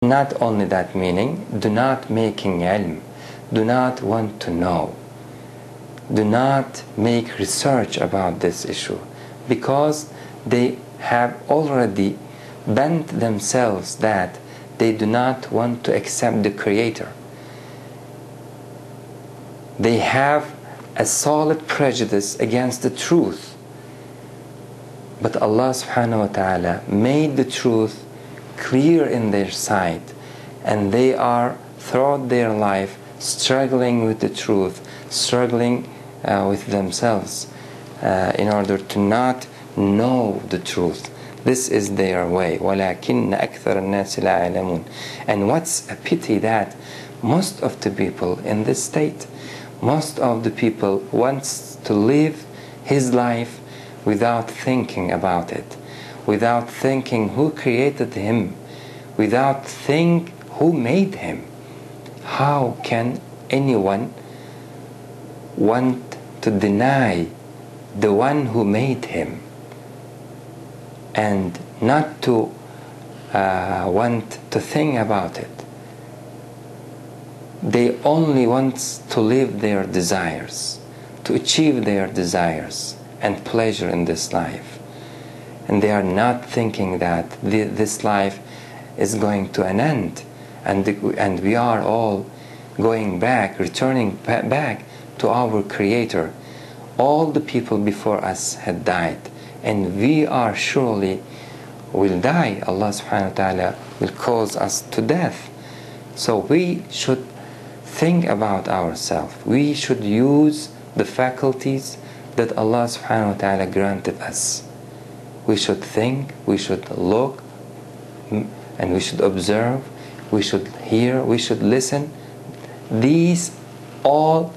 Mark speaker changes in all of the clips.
Speaker 1: Not only that meaning, do not making ilm, do not want to know, do not make research about this issue, because they have already bent themselves that they do not want to accept the Creator. They have a solid prejudice against the truth. But Allah subhanahu wa ta'ala made the truth clear in their sight, and they are throughout their life struggling with the truth, struggling with themselves in order to not know the truth. This is their way. وَلَكِنَّ أَكْثَرَ النَّاسِ لَا يَعْلَمُونَ. And what's a pity that most of the people in this state, most of the people wants to live his life without thinking about it, without thinking who created him, without thinking who made him. How can anyone want to deny the one who made him and not to want to think about it? They only want to live their desires, to achieve their desires and pleasure in this life. And they are not thinking that this life is going to an end, and we are all going back, returning back to our Creator. All the people before us had died, and we are surely will die. Allah subhanahu wa ta'ala will cause us to death. So we should think about ourselves. We should use the faculties that Allah subhanahu wa ta'ala granted us. We should think, we should look, and we should observe, we should hear, we should listen. These all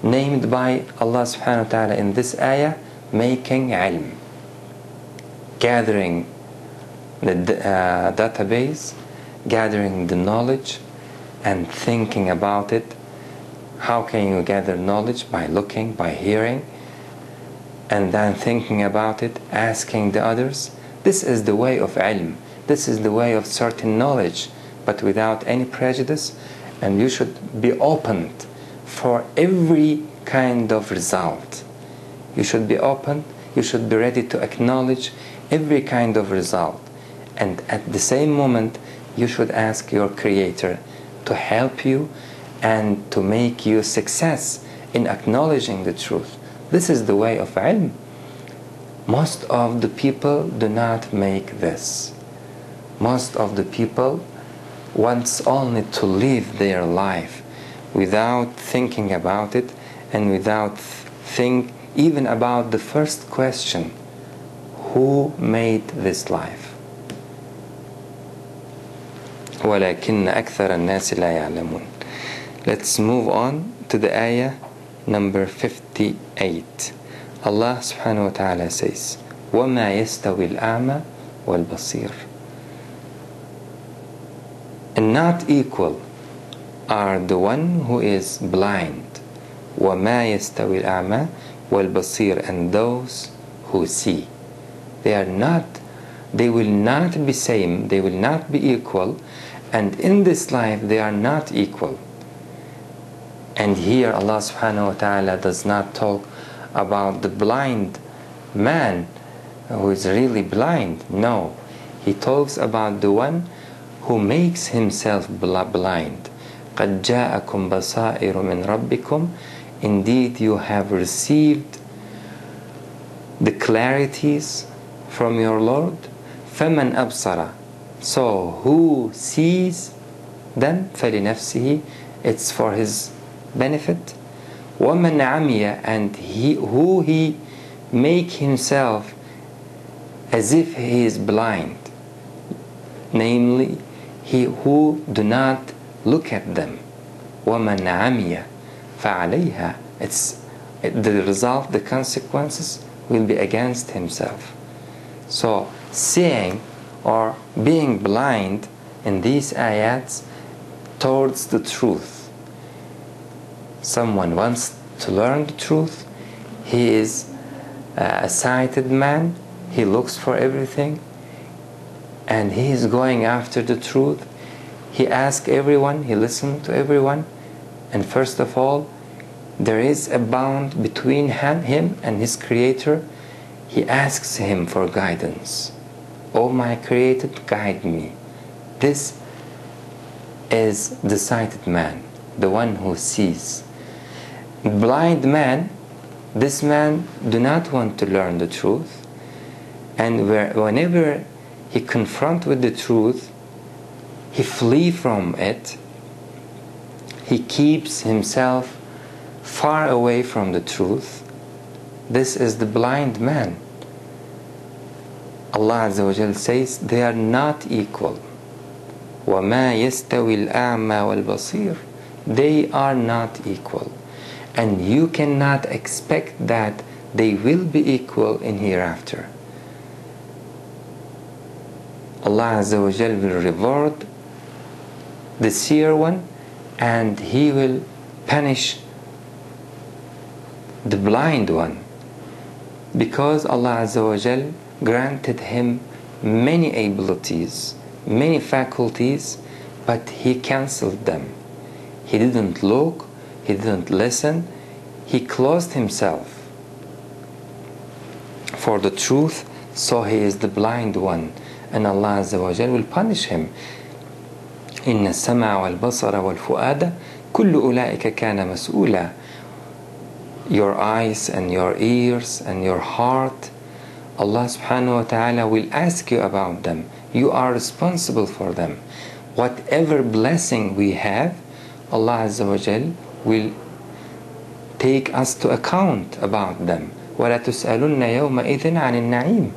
Speaker 1: named by Allah subhanahu wa ta'ala in this ayah, making ilm, gathering the database, gathering the knowledge and thinking about it. How can you gather knowledge? By looking, by hearing, and then thinking about it, asking the others. This is the way of ilm. This is the way of certain knowledge, but without any prejudice. And you should be open for every kind of result. You should be open, you should be ready to acknowledge every kind of result. And at the same moment, you should ask your Creator to help you and to make you success in acknowledging the truth. This is the way of ilm. Most of the people do not make this. Most of the people wants only to live their life without thinking about it, and without think even about the first question: who made this life? وَلَكِنَّ أَكْثَرَ النَّاسِ لَا يَعْلَمُونَ. Let's move on to the ayah number 58. Allah subhanahu wa ta'ala says, وَمَا يَسْتَوِي الْأَعْمَى وَالْبَصِيرُ. And not equal are the one who is blind, وَمَا يَسْتَوِي الْأَعْمَى وَالْبَصِيرُ, and those who see. They will not be same, they will not be equal, and in this life they are not equal. And here Allah subhanahu wa ta'ala does not talk about the blind man who is really blind. No, He talks about the one who makes himself blind. قَدْ جَاءَكُمْ بَصَائِرُ مِنْ رَبِّكُمْ. Indeed, you have received the clarities from your Lord. فَمَنْ أَبْصَرَ. So who sees them, فَلِنَفْسِهِ, it's for his benefit. وَمَنْ عَمِيَ, and who he make himself as if he is blind, namely he who do not look at them. وَمَنْ عَمِيَ فَعَلَيْهَا. It's the result, the consequences will be against himself. So seeing or being blind in these ayats towards the truth. Someone wants to learn the truth. He is a sighted man. He looks for everything, and he is going after the truth. He asks everyone, he listens to everyone, and first of all, there is a bond between him and his Creator. He asks him for guidance. "O my Created, guide me." This is the sighted man, the one who sees. Blind man, this man do not want to learn the truth, and whenever he confront with the truth, he flee from it. He keeps himself far away from the truth. This is the blind man. Allah Azza wa Jal says they are not equal. وَمَا يَسْتَوِي الْأَعْمَى وَالْبَصِيرُ. They are not equal. And you cannot expect that they will be equal in hereafter. Allah Azza wa Jal will reward the seer one, and He will punish the blind one, because Allah Azza wa Jal granted him many abilities, many faculties, but he cancelled them. He didn't look, he didn't listen, he closed himself for the truth, so he is the blind one, and Allah Azza wa Jal will punish him. إن السمع والبصر والفؤاد كل أولئك كان مسؤولا. Your eyes and your ears and your heart, Allah subhanahu wa ta'ala will ask you about them. You are responsible for them. Whatever blessing we have, Allah Azza wa Jal will take us to account about them. وَلَا تُسْأَلُنَّ يَوْمَئِذٍ عَنِ النَّعِيمِ.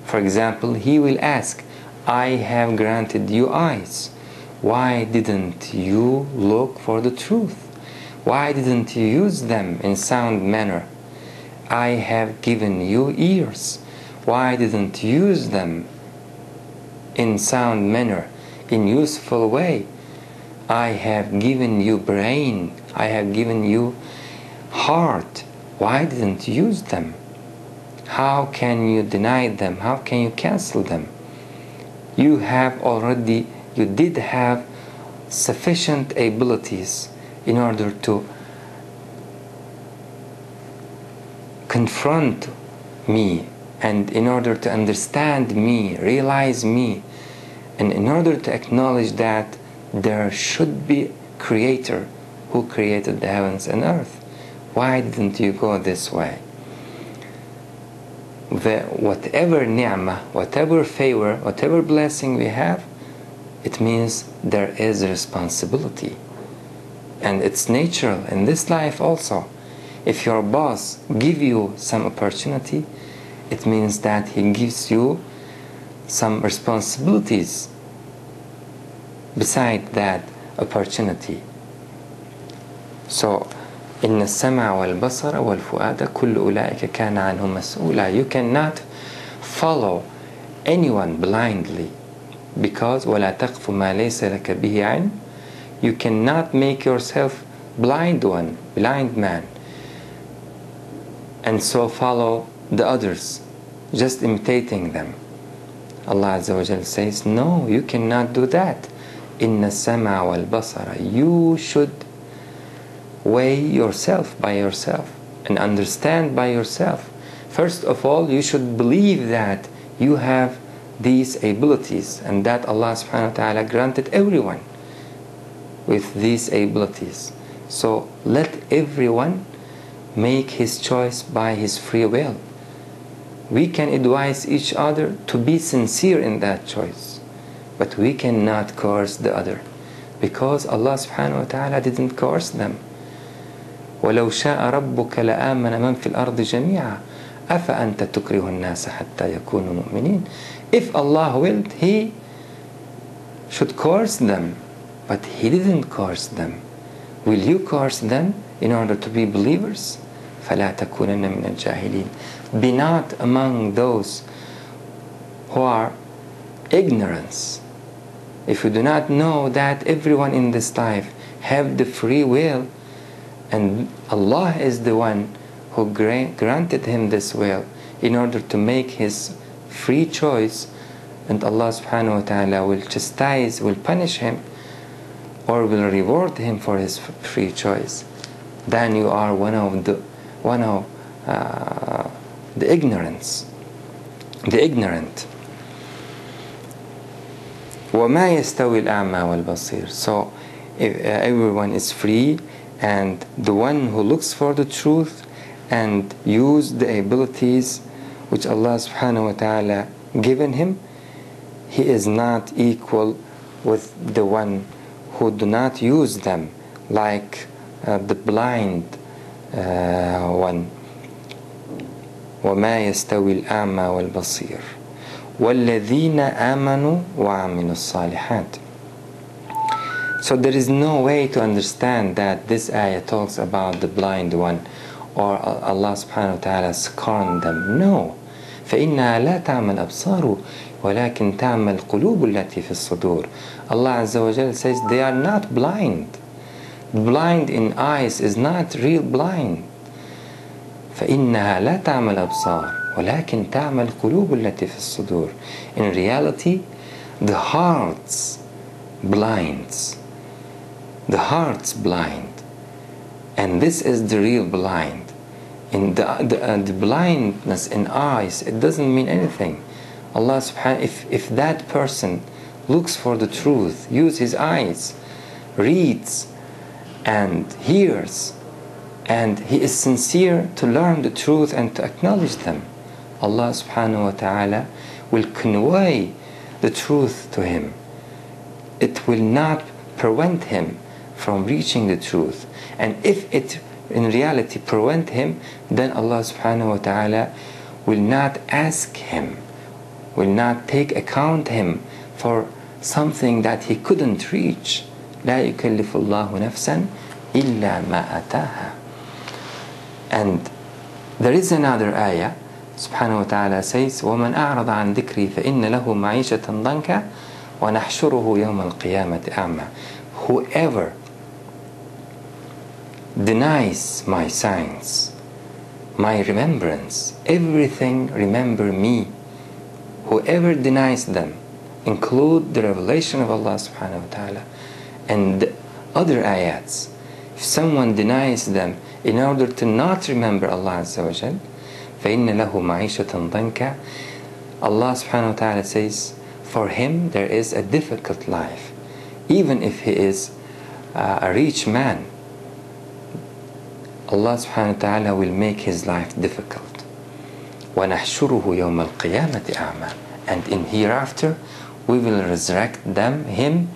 Speaker 1: For example, He will ask, I have granted you eyes. Why didn't you look for the truth? Why didn't you use them in sound manner? I have given you ears. Why didn't you use them in sound manner, in useful way? I have given you brain. I have given you heart. Why didn't you use them? How can you deny them? How can you cancel them? You did have sufficient abilities in order to confront me, and in order to understand me, realize me, and in order to acknowledge that there should be a Creator who created the heavens and earth. Why didn't you go this way? Whatever ni'mah, whatever favor, whatever blessing we have, it means there is a responsibility. And it's natural in this life also. If your boss gives you some opportunity, it means that he gives you some responsibilities beside that opportunity. So, إن السمع والبصر والفؤاد كل أولئك كان عنه مسؤولا. You cannot follow anyone blindly, because ولا تقف ما ليس لك به علم. You cannot make yourself blind man, and so follow the others, just imitating them. Allah Azza wa Jal says, no, you cannot do that. إن السمع والبصر. You should weigh yourself by yourself and understand by yourself. First of all, you should believe that you have these abilities, and that Allah subhanahu wa ta'ala granted everyone with these abilities. So let everyone make his choice by his free will. We can advise each other to be sincere in that choice, but we cannot coerce the other, because Allah subhanahu wa ta'ala didn't coerce them. وَلَوْ شَاءَ رَبُّكَ لَآمَنَ مَنْ فِي الْأَرْضِ جَمِيعًا أَفَأَنْتَ تُكْرِهُ النَّاسَ حَتَّى يَكُونُوا مُؤْمِنِينَ. If Allah willed, He should coerce them, but He didn't coerce them. Will you coerce them in order to be believers? فَلَا تَكُونَنَّ مِنَ الْجَاهِلِينَ. Be not among those who are ignorance. If you do not know that everyone in this life have the free will, and Allah is the one who granted him this will in order to make his free choice and Allah subhanahu wa ta'ala will chastise, will punish him, or will reward him for his free choice, then you are one of the ignorant. وَمَا يَسْتَوِي الْأَعْمَى وَالْبَصِيرُ. So if, everyone is free, and the one who looks for the truth and use the abilities which Allah subhanahu wa ta'ala given him, he is not equal with the one who do not use them, like the blind one. وَمَا يَسْتَوِي الْأَعْمَى وَالْبَصِيرُ وَالَّذِينَ آمَنُوا وَعَمِلُوا الصَّالِحَاتِ. So there is no way to understand that this ayah talks about the blind one, or Allah subhanahu wa ta'ala scorned them. No. فإنها لا تعمى الأبصار ولكن تعمى القلوب التي في الصدور. Allah Azza wa Jal says they are not blind. Blind in eyes is not real blind. فإنها لا تعمى الأبصار ولكن تعمى القلوب التي في الصدور. In reality, the hearts blinds. The heart's blind, and this is the real blind. In the blindness in eyes, it doesn't mean anything. Allah subhanahu, if that person looks for the truth, use his eyes, reads and hears, and he is sincere to learn the truth and to acknowledge them, Allah subhanahu wa ta'ala will convey the truth to him. It will not prevent him from reaching the truth. And if it in reality prevent him, then Allah subhanahu wa ta'ala will not ask him, will not take account him for something that he couldn't reach. لا يكلف الله نفسا إلا ما أتاها. And there is another ayah, subhanahu wa ta'ala says, وَمَنْ أَعْرَضَ عَنْ ذِكْرِي فَإِنَّ لَهُ مَعِيشَةً ضَنْكَ وَنَحْشُرُهُ يَوْمَ الْقِيَامَةِ أَعْمَى. Whoever denies my signs, my remembrance, everything remember me, whoever denies them, include the revelation of Allah subhanahu wa ta'ala and other ayats. If someone denies them in order to not remember Allah Azza wa Jal, فَإِنَّ لَهُ مَعِيشَةً ضَنْكَ. Allah subhanahu wa ta'ala says, for him there is a difficult life, even if he is a rich man. Allah subhanahu wa ta'ala will make his life difficult. وَنَحْشُرُهُ يَوْمَ الْقِيَامَةِ أَعْمَى. And in hereafter we will resurrect him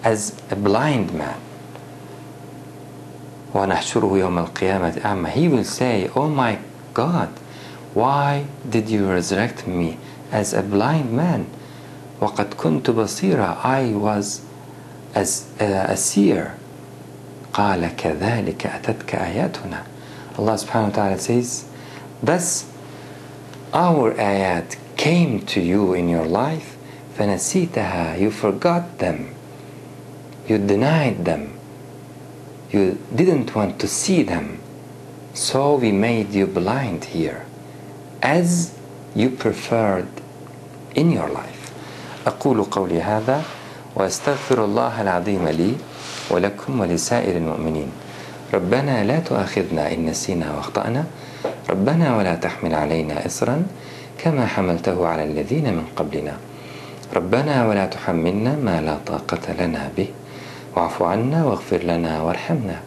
Speaker 1: as a blind man. وَنَحْشُرُهُ يَوْمَ الْقِيَامَةِ أَعْمَى. He will say, oh my God, why did you resurrect me as a blind man? وَقَدْ كُنْتُ بَصِيرًا. I was as a seer. قَالَ كَذَلِكَ أَتَتْكَ آيَاتُنَا. Allah subhanahu wa ta'ala says, thus our ayat came to you in your life, فَنَسِيتَهَا. You forgot them, you denied them, you didn't want to see them, so we made you blind here, as you preferred in your life. أقول قولي هذا وأستغفر الله العظيم لي ولكم ولسائر المؤمنين. ربنا لا تؤاخذنا إن نسينا واخطأنا، ربنا ولا تحمل علينا إصرا كما حملته على الذين من قبلنا، ربنا ولا تحملنا ما لا طاقة لنا به، واعف عنا واغفر لنا وارحمنا،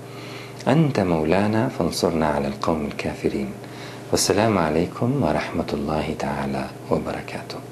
Speaker 1: أنت مولانا فانصرنا على القوم الكافرين. والسلام عليكم ورحمة الله تعالى وبركاته.